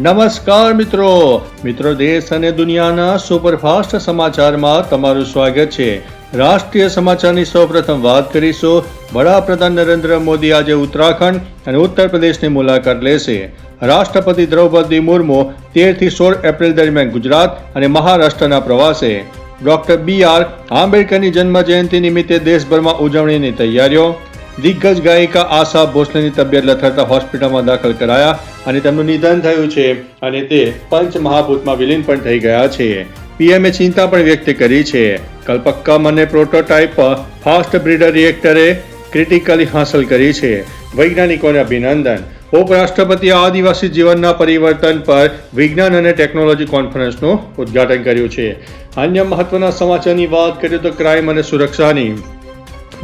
નમસ્કાર મિત્રો દેશ અને દુનિયાના સુપરફાસ્ટ સમાચારમાં તમારું સ્વાગત છે। રાષ્ટ્રીય સમાચારની સૌપ્રથમ વાત કરીશું। વડાપ્રધાન નરેન્દ્ર મોદી આજે ઉત્તરાખંડ અને ઉત્તર પ્રદેશની મુલાકાત લેશે। રાષ્ટ્રપતિ દ્રૌપદી મુર્મુ 13 થી 16 એપ્રિલ દરમિયાન ગુજરાત અને મહારાષ્ટ્રના પ્રવાસે। ડોક્ટર BR આંબેડકરની જન્મ જયંતિ નિમિત્તે દેશભરમાં ઉજવણીની તૈયારીઓ। દિગ્ગજ ગાયિકા આશા ભોસલેની તબિયત લથડતા હોસ્પિટલમાં દાખલ કરાયા અને તેમનું નિધન થયું છે અને તે પંચમહાભૂતમાં વિલીન પણ થઈ ગયા છે। પીએમએ ચિંતા પણ વ્યક્ત કરી છે। કલ્પક્કમ અને પ્રોટોટાઇપ ફાસ્ટ બ્રીડર રિએક્ટરે ક્રિટિકલી હાંસલ કરી છે। વૈજ્ઞાનિકોને અભિનંદન। ઉપરાષ્ટ્રપતિએ આદિવાસી જીવનના પરિવર્તન પર વિજ્ઞાન અને ટેકનોલોજી કોન્ફરન્સનું ઉદ્ઘાટન કર્યું છે। અન્ય મહત્વના સમાચારની વાત કરીએ તો ક્રાઇમ અને સુરક્ષાની।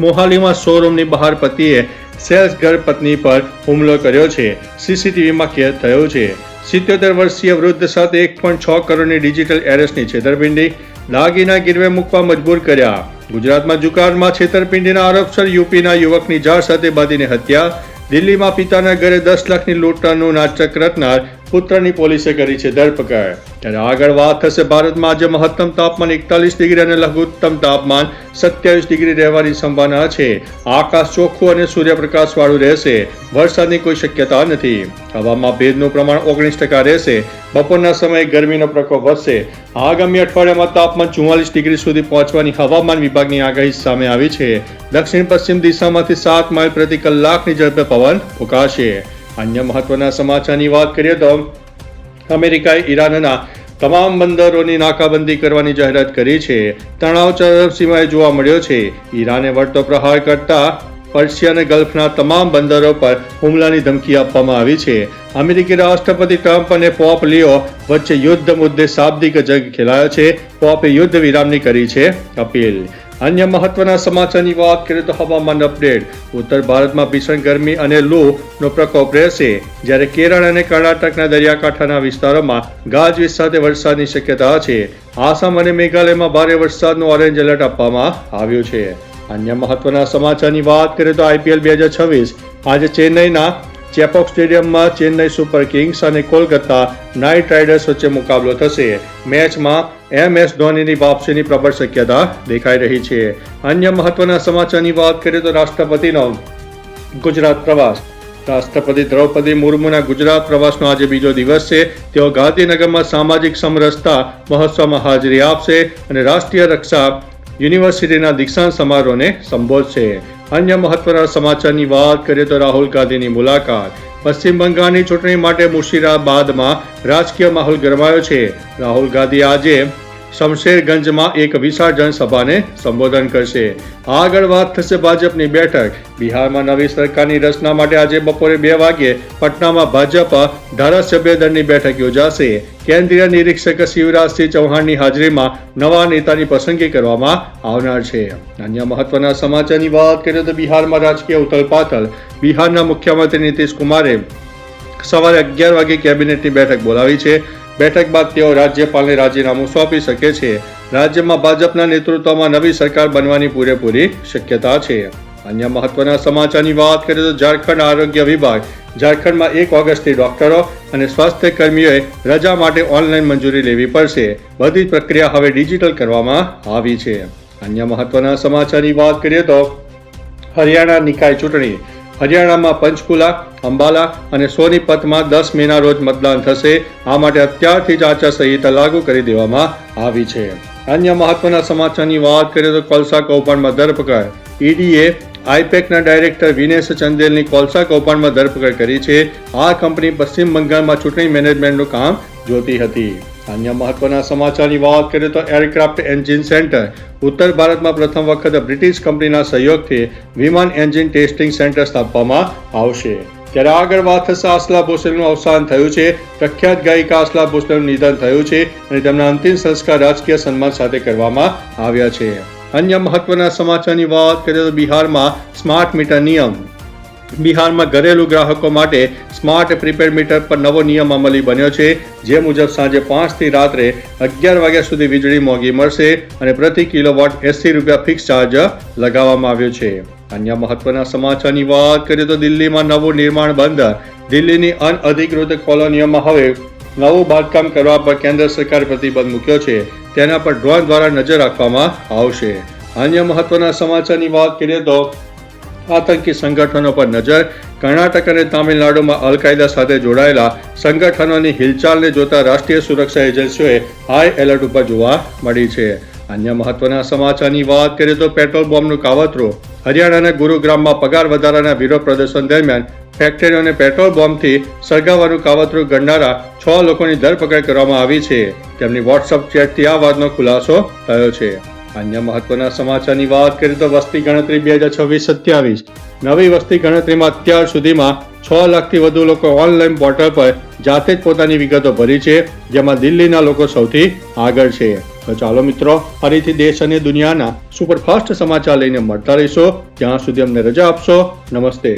મોહાલીમાં શોરૂમની બહાર પતિએ સેલ્સ ગર્લ પત્ની પર હુમલો કર્યો છે। સીસીટીવીમાં કેદ થયો છે। 77 વર્ષીય વૃદ્ધ સાથે 1.6 કરોડની ડિજિટલ એરેસ્ટની છેતરપિંડી। દાગીના ગીરવે મૂકવા મજબૂર કર્યા। ગુજરાતમાં જુગારમાં છેતરપિંડીના આરોપસર યુપીના યુવકની જાળ સાથે બાંધીને હત્યા। દિલ્હીમાં પિતાના ઘરે 10 લાખની લૂંટનું નાટક રચનાર પુત્રની પોલીસે કરી છે ધરપકડ। ત્યારે આગળ વાત થશે ભારતમાં આજે મહત્તમ તાપમાન 41 ડિગ્રી અને લઘુત્તમ તાપમાન 27 ડિગ્રી રહેવાની સંભાવના છે। આકાશ ચોખ્ખું અને સૂર્યપ્રકાશ વાળું રહેશે। વરસાદની કોઈ શક્યતા નથી। હવામાં ભેજનું પ્રમાણ 19% રહેશે। બપોરના સમયે ગરમીનો પ્રકોપ વધશે। આગામી અઠવાડિયામાં તાપમાન 44 ડિગ્રી સુધી પહોંચવાની હવામાન વિભાગની આગાહી સામે આવી છે। દક્ષિણ પશ્ચિમ દિશામાંથી 7 માઇલ પ્રતિ કલાકની ઝડપે પવન ફૂંકાશે। અન્ય મહત્વના સમાચારની વાત કરીએ તો અમેરિકાએ ઈરાનના તમામ બંદરોની નાકાબંધી કરવાની જાહેરાત કરી છે। તણાવ ચરમસીમાએ જોવા મળ્યો છે। ઈરાને વળતો પ્રહાર કરતા પર્શિયન ગલ્ફના તમામ બંદરો પર હુમલાની ધમકી આપવામાં આવી છે। અમેરિકી રાષ્ટ્રપતિ ટ્રમ્પ અને પોપ લિયો વચ્ચે યુદ્ધ મુદ્દે શાબ્દિક જંગ ખેલાયો છે। પોપે યુદ્ધ વિરામની કરી છે અપીલ। અન્ય મહત્વના સમાચારની વાત કરીએ તો હવામાન અપડેટ। ઉત્તર ભારતમાં ભીષણ ગરમી અને લૂનો પ્રકોપ રહેશે, જ્યારે કેરળ અને કર્ણાટકના દરિયાકાંઠાના વિસ્તારોમાં ગાજવીજ સાથે વરસાદની શક્યતા છે। આસામ અને મેઘાલયમાં ભારે વરસાદનું ઓરેન્જ એલર્ટ આપવામાં આવ્યું છે। અન્ય મહત્વના સમાચારની વાત કરીએ તો IPL 2026 આજે ચેન્નઈના ચેપોક સ્ટેડિયમમાં ચેન્નઈ સુપર કિંગ્સ અને કોલકાતા નાઇટ રાઇડર્સ વચ્ચે મુકાબલો થશે। મેચમાં MS ધોનીની વાપસીની પ્રબળ શક્યતા દેખાઈ રહી છે। અન્ય મહત્વના સમાચારની વાત કરીએ તો રાષ્ટ્રપતિનો ગુજરાત પ્રવાસ। રાષ્ટ્રપતિ દ્રૌપદી મુર્મુના ગુજરાત પ્રવાસનો આજે બીજો દિવસ છે। તેઓ ગાંધીનગરમાં સામાજિક સમરસતા મહોત્સવમાં હાજરી આપશે અને રાષ્ટ્રીય રક્ષા યુનિવર્સિટીના દીક્ષાંત સમારોહને સંબોધશે। અન્ય મહત્વના સમાચારની વાત કરીએ તો રાહુલ ગાંધીની મુલાકાત। પશ્ચિમ બંગાળની ચૂંટણી માટે મુર્શિદાબાદમાં રાજકીય માહોલ ગરમાયો છે। રાહુલ ગાંધી આજે શમશેરગંજમાં એક વિશાળ જનસભાને સંબોધન કરશે। આગળ વાત થશે ભાજપની બેઠક। બિહારમાં નવી સરકારની રચના માટે આજે બપોરે 2 વાગ્યે પટનામાં ભાજપ ધારાસભ્ય દળની બેઠક યોજાશે। કેન્દ્રીય નિરીક્ષક શિવરાજસિંહ ચૌહાણની હાજરીમાં નવા નેતાની પસંદગી કરવામાં આવનાર છે। અન્ય મહત્વના સમાચારની વાત કરીએ તો બિહારમાં રાજકીય ઉથલપાથલ। બિહારના મુખ્યમંત્રી નીતિશ કુમારે સવારે 11 વાગે કેબિનેટની બેઠક બોલાવી છે। બેઠક બાદ તેઓ રાજ્યપાલને રાજીનામું સોંપી શકે છે। રાજ્યમાં ભાજપના નેતૃત્વમાં નવી સરકાર બનવાની પૂરેપૂરી શક્યતા છે। અન્ય મહત્વના સમાચારની વાત કરીએ તો ઝારખંડ આરોગ્ય વિભાગ। ઝારખંડમાં 1 ઓગસ્ટથી ડોક્ટરો અને સ્વાસ્થ્ય કર્મીઓએ રજા માટે ઓનલાઈન મંજૂરી લેવી પડશે। બધી જ પ્રક્રિયા હવે ડિજિટલ કરવામાં આવી છે। અન્ય મહત્વના સમાચારની વાત કરીએ તો હરિયાણા નિકાય ચૂંટણી। હરિયાણામાં પંચકુલા, અંબાલા અને સોનીપતમાં 10 મેના રોજ મતદાન થશે। આ માટે અત્યારથી જ આચારસંહિતા લાગુ કરી દેવામાં આવી છે। અન્ય મહત્વના સમાચારની વાત કરીએ તો કોલસા કૌભાંડમાં ધરપકડ। ઈડીએ આઈપેકના ડાયરેક્ટર વિનેશ ચંદેલની કોલસા કૌભાંડમાં ધરપકડ કરી છે। આ કંપની પશ્ચિમ બંગાળમાં ચૂંટણી મેનેજમેન્ટનું કામ જોતી હતી। અન્ય મહત્વના સમાચારની વાત કરીએ તો એરક્રાફ્ટ એન્જિન સેન્ટર। ઉત્તર ભારતમાં પ્રથમ વખત બ્રિટિશ કંપનીના સહયોગથી વિમાન એન્જિન ટેસ્ટિંગ સેન્ટર સ્થાપવામાં આવશે। ત્યારે આગળ વાત થશે આસલા ભોસલેનું અવસાન થયું છે। પ્રખ્યાત ગાયિકા આસલા ભોસલેનું નિધન થયું છે અને તેમના અંતિમ સંસ્કાર રાજકીય સન્માન સાથે કરવામાં આવ્યા છે। અન્ય મહત્વના સમાચારની વાત કરીએ તો બિહારમાં સ્માર્ટ મીટર નિયમ। બિહારમાં ઘરેલું ગ્રાહકો માટે સ્માર્ટ પ્રીપેડ મીટર પર નવો નિયમ અમલી બન્યો છે। જે મુજબ સાંજે 5 થી રાત્રે 11 વાગ્યા સુધી વીજળી મોંઘી મળશે અને પ્રતિ કિલોવોટ 80 રૂપિયા ફિક્સ ચાર્જ લગાવવામાં આવ્યો છે। અન્ય મહત્વના સમાચારની વાત કરીએ તો દિલ્હીમાં નવું નિર્માણ બંધ। દિલ્હીની અનઅધિકૃત કોલોનીઓમાં હવે નવું બાંધકામ કરવા પર કેન્દ્ર સરકારે પ્રતિબંધ મૂક્યો છે, તેના પર ડ્રોન દ્વારા નજર રાખવામાં આવશે. અન્ય મહત્વના સમાચારની વાત કરીએ તો આતંકી સંગઠનો પર નજર. કર્ણાટક અને તામિલનાડુમાં અલ કાયદા સાથે જોડાયેલા સંગઠનોની હિલચાલને જોતા રાષ્ટ્રીય સુરક્ષા એજન્સીઓએ હાઈ એલર્ટ ઉપર જોવા મળી છે. અન્ય મહત્વના સમાચારની વાત કરીએ તો પેટ્રોલ બોમ્બનું કાવતરું. હરિયાણાના ગુરુગ્રામમાં પગાર વધારાના વિરોધ પ્રદર્શન દરમિયાન ફેક્ટરીઓને પેટ્રોલ બોમ્બથી સળગાવવાનું કાવતરું ઘડનારા 6 લોકોની ધરપકડ કરવામાં આવી છે. તેમની વોટ્સઅપ ચેટથી આ વાતનો ખુલાસો થયો છે. અન્ય મહત્વના સમાચારની વાત કરીએ તો વસ્તી ગણતરી 2026-27. નવી વસ્તી ગણતરીમાં અત્યાર સુધીમાં 6 લાખથી વધુ લોકો ઓનલાઈન પોર્ટલ પર જાતે જ પોતાની વિગતો ભરી છે, જેમાં દિલ્હીના લોકો સૌથી આગળ છે. તો ચાલો મિત્રો, ફરીથી દેશ અને દુનિયાના સુપરફાસ્ટ સમાચાર લઈને મળતા રહીશો. ત્યાં સુધી અમને રજા આપશો. નમસ્તે.